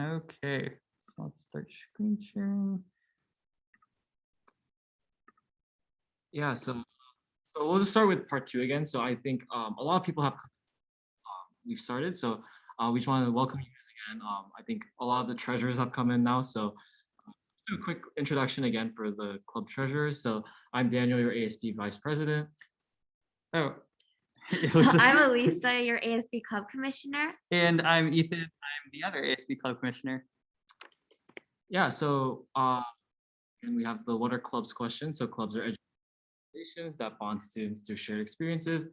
Okay, so let's start screen sharing. Yeah, so we'll just start with part two again. So I think a lot of people have we've started. So we just want to welcome you guys again. I think a lot of the treasurers have come in now. So do a quick introduction again for the club treasurers. So I'm Daniel, your ASB vice president. Oh, I'm Elisa, your ASB club commissioner. and I'm Ethan. I'm the other ASB club commissioner. Yeah, so and we have the what are clubs question. So clubs are organizations that bond students through shared experiences.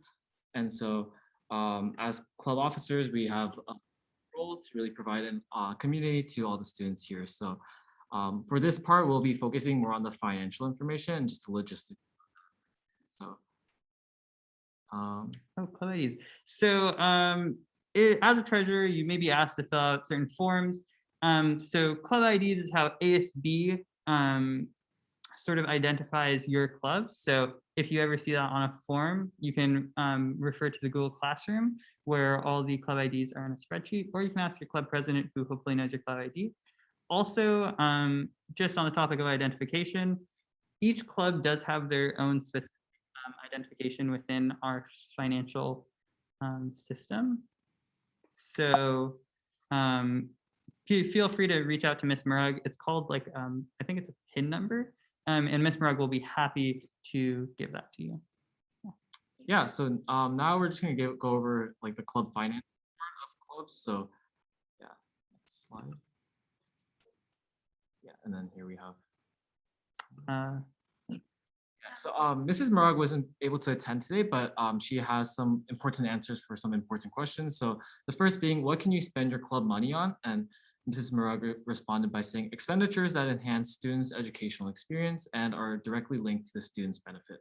And so as club officers, we have a role to really provide a community to all the students here. So for this part, we'll be focusing more on the financial information and just the logistics. So club IDs. So as a treasurer, you may be asked to fill out certain forms. So club IDs is how ASB sort of identifies your club. So if you ever see that on a form, you can refer to the Google Classroom where all the club IDs are in a spreadsheet, or you can ask your club president who hopefully knows your club ID. Also, just on the topic of identification, each club does have their own specific identification within our financial system. So feel free to reach out to Miss Murug. It's called like, I think it's a PIN number. And Miss Murug will be happy to give that to you. Yeah, so now we're just gonna go over like the club finance part of clubs. So yeah, next slide. Yeah, and then here we have. So Mrs. Murag wasn't able to attend today, but she has some important answers for some important questions. So the first being, what can you spend your club money on? And Mrs. Murag responded by saying, expenditures that enhance students' educational experience and are directly linked to the students' benefit.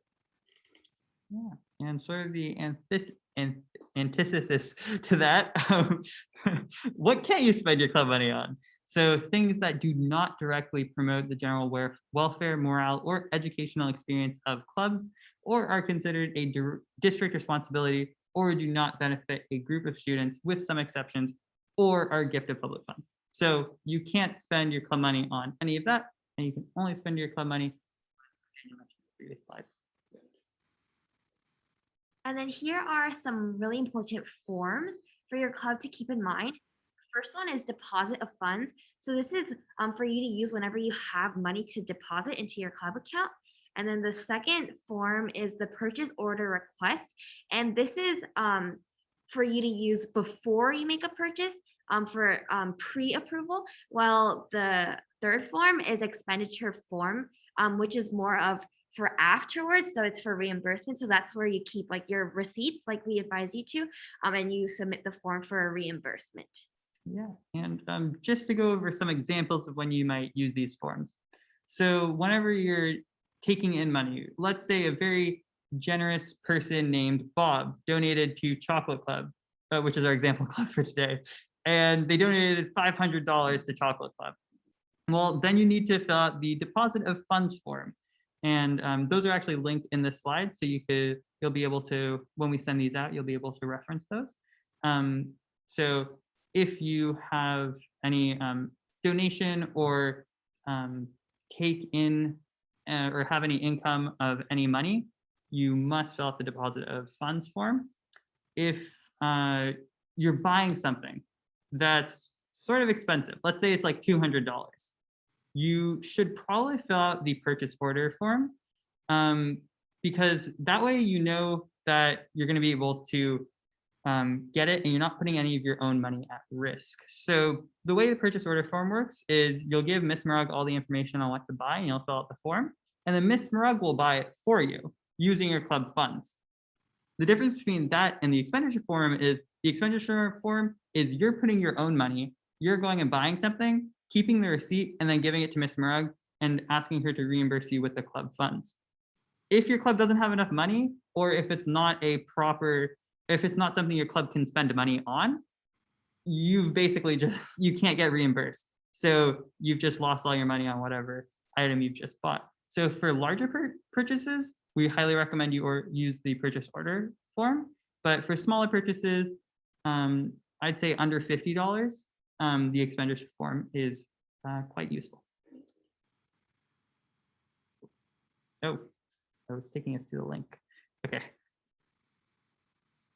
Yeah, and sort of the antithesis to that, what can't you spend your club money on? So things that do not directly promote the general welfare, morale, or educational experience of clubs, or are considered a district responsibility, or do not benefit a group of students with some exceptions, or are a gift of public funds. So you can't spend your club money on any of that, and you can only spend your club money on the previous slide. And then here are some really important forms for your club to keep in mind. First one is deposit of funds. So this is for you to use whenever you have money to deposit into your club account. And then the second form is the purchase order request. And this is for you to use before you make a purchase for pre-approval, while the third form is expenditure form, which is more of for afterwards. So it's for reimbursement. So that's where you keep like your receipts, like we advise you to, and you submit the form for a reimbursement. Yeah, and just to go over some examples of when you might use these forms. So whenever you're taking in money, let's say a very generous person named Bob donated to Chocolate Club, which is our example club for today, and they donated $500 to Chocolate Club. Well, then you need to fill out the deposit of funds form. And those are actually linked in this slide. So you'll be able to, when we send these out, you'll be able to reference those. So if you have any donation or take in or have any income of any money, you must fill out the deposit of funds form. If you're buying something that's sort of expensive, let's say it's like $200, you should probably fill out the purchase order form because that way you know that you're going to be able to get it and you're not putting any of your own money at risk. So the way the purchase order form works is you'll give Miss Murug all the information on what to buy and you'll fill out the form, and then Miss Murug will buy it for you using your club funds. The difference between that and the expenditure form is the expenditure form is you're putting your own money, you're going and buying something, keeping the receipt, and then giving it to Miss Murug and asking her to reimburse you with the club funds. If your club doesn't have enough money, or if it's not something your club can spend money on, you've basically you can't get reimbursed. So you've just lost all your money on whatever item you've just bought. So for larger purchases, we highly recommend you use the purchase order form. But for smaller purchases, I'd say under $50, the expenditure form is quite useful. Oh, it's taking us to the link. Okay.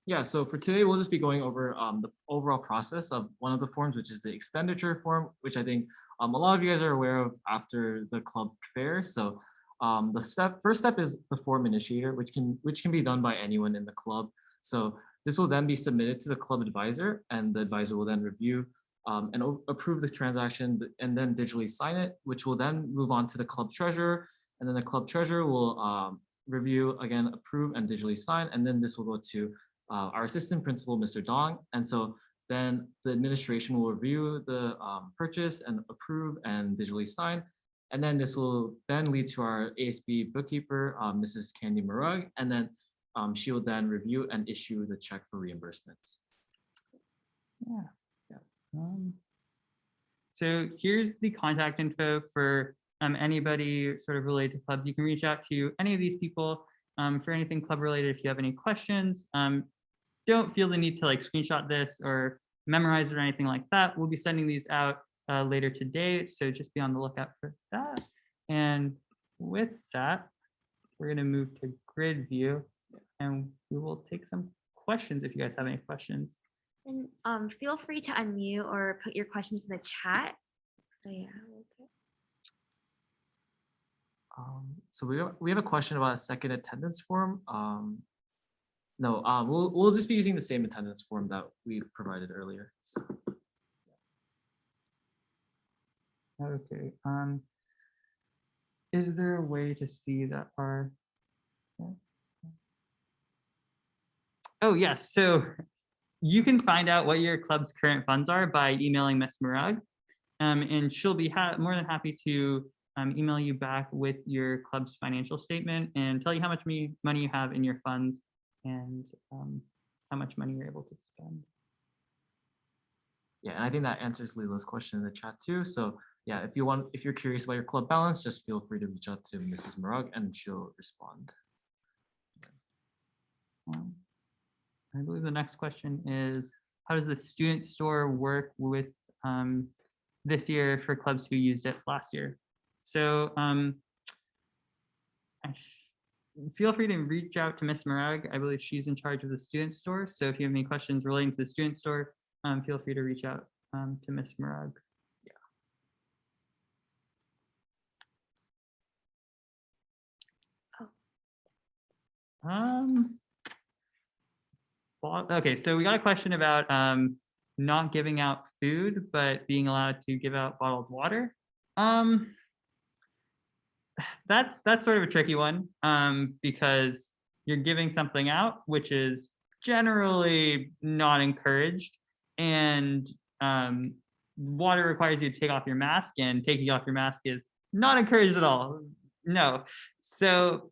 Yeah, so for today, we'll just be going over the overall process of one of the forms, which is the expenditure form, which I think a lot of you guys are aware of after the club fair. So the first step is the form initiator, which can be done by anyone in the club. So this will then be submitted to the club advisor, and the advisor will then review and approve the transaction and then digitally sign it, which will then move on to the club treasurer, and then the club treasurer will review, again, approve and digitally sign, and then this will go to our assistant principal, Mr. Dong. And so then the administration will review the purchase and approve and digitally sign. And then this will then lead to our ASB bookkeeper, Mrs. Candy Marug, and then she will then review and issue the check for reimbursements. Yeah. So here's the contact info for anybody sort of related to clubs. You can reach out to any of these people for anything club related if you have any questions. Don't feel the need to like screenshot this or memorize it or anything like that. We'll be sending these out later today, so just be on the lookout for that. And with that, we're going to move to grid view, and we will take some questions if you guys have any questions. And feel free to unmute or put your questions in the chat. So yeah. Okay. So we have a question about a second attendance form. No, we'll just be using the same attendance form that we provided earlier. So. Okay. Is there a way to see that our? Oh yes. So you can find out what your club's current funds are by emailing Ms. Marag, and she'll be more than happy to email you back with your club's financial statement and tell you how much money you have in your funds and how much money you're able to spend. Yeah, and I think that answers Lila's question in the chat too. So yeah, if you're curious about your club balance, just feel free to reach out to Mrs. Marag and she'll respond. I believe the next question is, how does the student store work with this year for clubs who used it last year? So feel free to reach out to Ms. Marag. I believe she's in charge of the student store. So if you have any questions relating to the student store, feel free to reach out to Ms. Marag. Okay, so we got a question about not giving out food, but being allowed to give out bottled water. That's sort of a tricky one because you're giving something out, which is generally not encouraged, and water requires you to take off your mask, and taking off your mask is not encouraged at all. No, so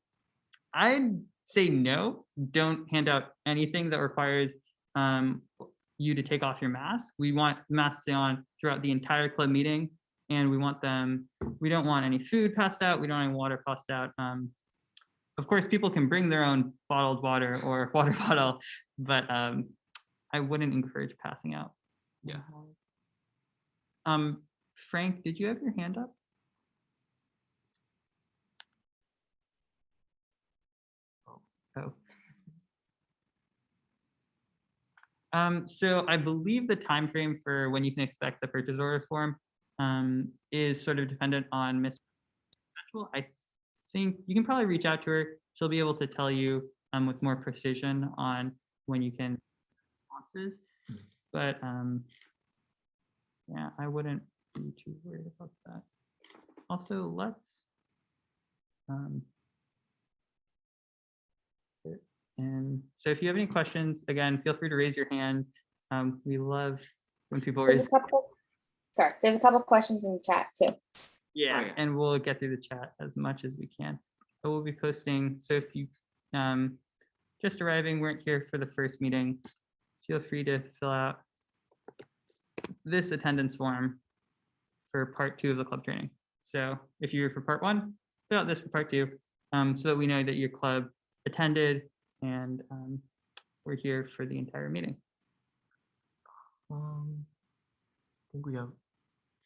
I'd say no. Don't hand out anything that requires you to take off your mask. We want masks on throughout the entire club meeting, and we don't want any food passed out. We don't want any water passed out. Of course, people can bring their own bottled water or water bottle, but I wouldn't encourage passing out. Yeah. Frank, did you have your hand up? Oh. So I believe the time frame for when you can expect the purchase order form is sort of dependent on Ms. Mitchell. I think you can probably reach out to her. She'll be able to tell you with more precision on when you can responses. But yeah, I wouldn't be too worried about that. Also, let's and so if you have any questions, again, feel free to raise your hand. We love when people raise. There's a couple questions in the chat too. Yeah, and we'll get through the chat as much as we can. But we'll be posting. So if you just arriving, weren't here for the first meeting, feel free to fill out this attendance form for part 2 of the club training. So if you're here for part 1, fill out this for part 2, so that we know that your club attended and we're here for the entire meeting. think we have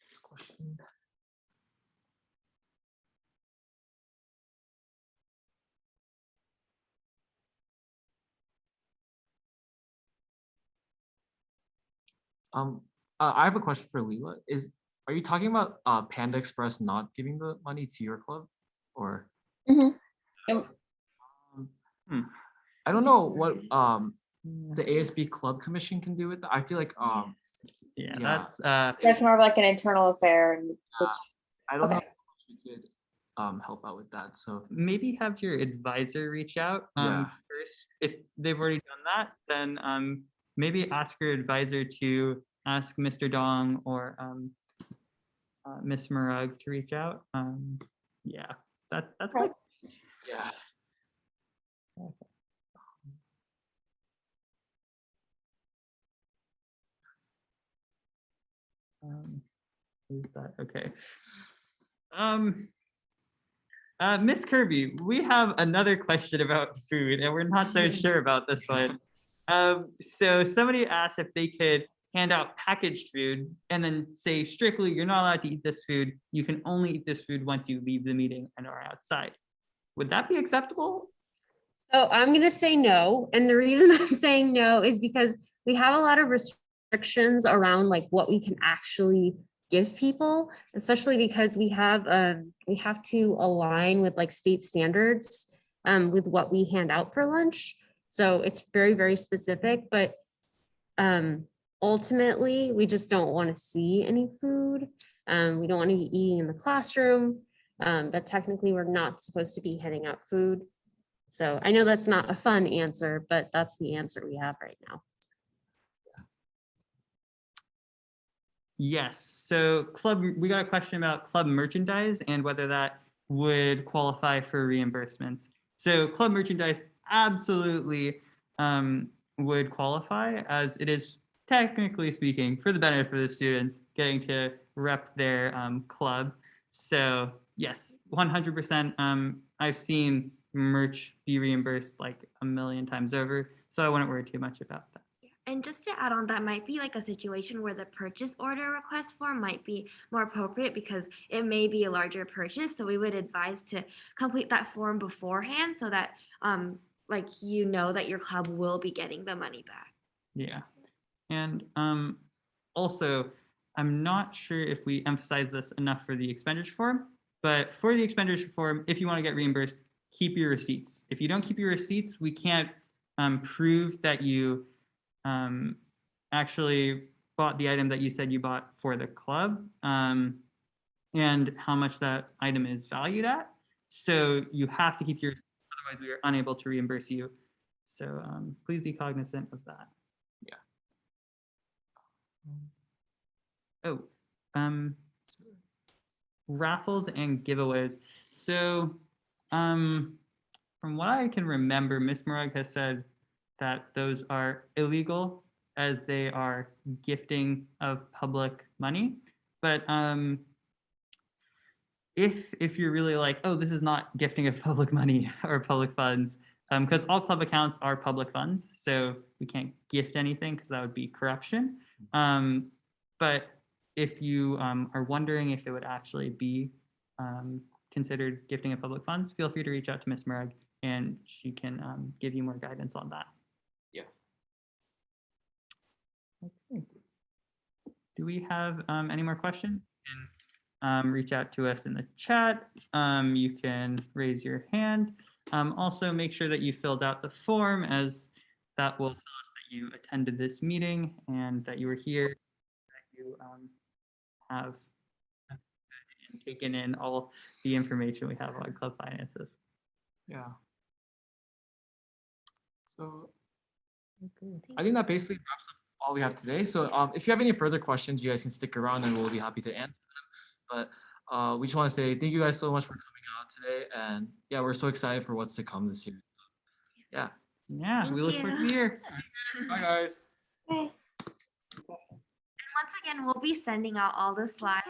this question. I have a question for Leela. Are you talking about Panda Express not giving the money to your club, or Mhm. And um, I don't know what the ASB Club Commission can do with that. I feel like Yeah, yeah. that's more of like an internal affair, which, I don't know okay. how much we could help out with that. So maybe have your advisor reach out Yeah. first. If they've already done that, then maybe ask your advisor to ask Mr. Dong or Miss Murug to reach out. Yeah, that's Right. yeah. Who's that? Okay. Miss Kirby, we have another question about food, and we're not so sure about this one. So somebody asked if they could hand out packaged food and then say strictly, you're not allowed to eat this food. You can only eat this food once you leave the meeting and are outside. Would that be acceptable? So I'm going to say no. And the reason I'm saying no is because we have a lot of restrictions around like what we can actually give people, especially because we have to align with like state standards with what we hand out for lunch. So it's very, very specific, but ultimately we just don't want to see any food. We don't want to be eating in the classroom, but technically we're not supposed to be handing out food. So I know that's not a fun answer, but that's the answer we have right now. Yes. So we got a question about club merchandise and whether that would qualify for reimbursements. So club merchandise absolutely would qualify, as it is technically speaking for the benefit of the students getting to rep their club. So yes, 100%. I've seen merch be reimbursed like a million times over, so I wouldn't worry too much about that. And just to add on, that might be like a situation where the purchase order request form might be more appropriate because it may be a larger purchase. So we would advise to complete that form beforehand so that like you know that your club will be getting the money back. Yeah. And also, I'm not sure if we emphasize this enough for the expenditure form, but for the expenditure form, if you want to get reimbursed, keep your receipts. If you don't keep your receipts, we can't prove that you actually bought the item that you said you bought for the club and how much that item is valued at. So you have to keep your receipts, otherwise we are unable to reimburse you. So please be cognizant of that. Oh, raffles and giveaways. So, from what I can remember, Ms. Morag has said that those are illegal as they are gifting of public money. But if you're really like, oh, this is not gifting of public money or public funds, because all club accounts are public funds, so we can't gift anything because that would be corruption. But if you are wondering if it would actually be considered gifting of public funds, feel free to reach out to Ms. Murag and she can give you more guidance on that. Yeah. Okay. Do we have any more questions? Reach out to us in the chat. You can raise your hand. Also, make sure that you filled out the form, as that will tell us that you attended this meeting and that you were here, that you have taken in all the information we have on club finances. Yeah. So I think that basically wraps up all we have today. So if you have any further questions, you guys can stick around and we'll be happy to answer them. But we just want to say thank you guys so much for coming out today. And yeah, we're so excited for what's to come this year. Yeah. Yeah, we look forward to the year. Bye, guys. Okay. And once again, we'll be sending out all the slides.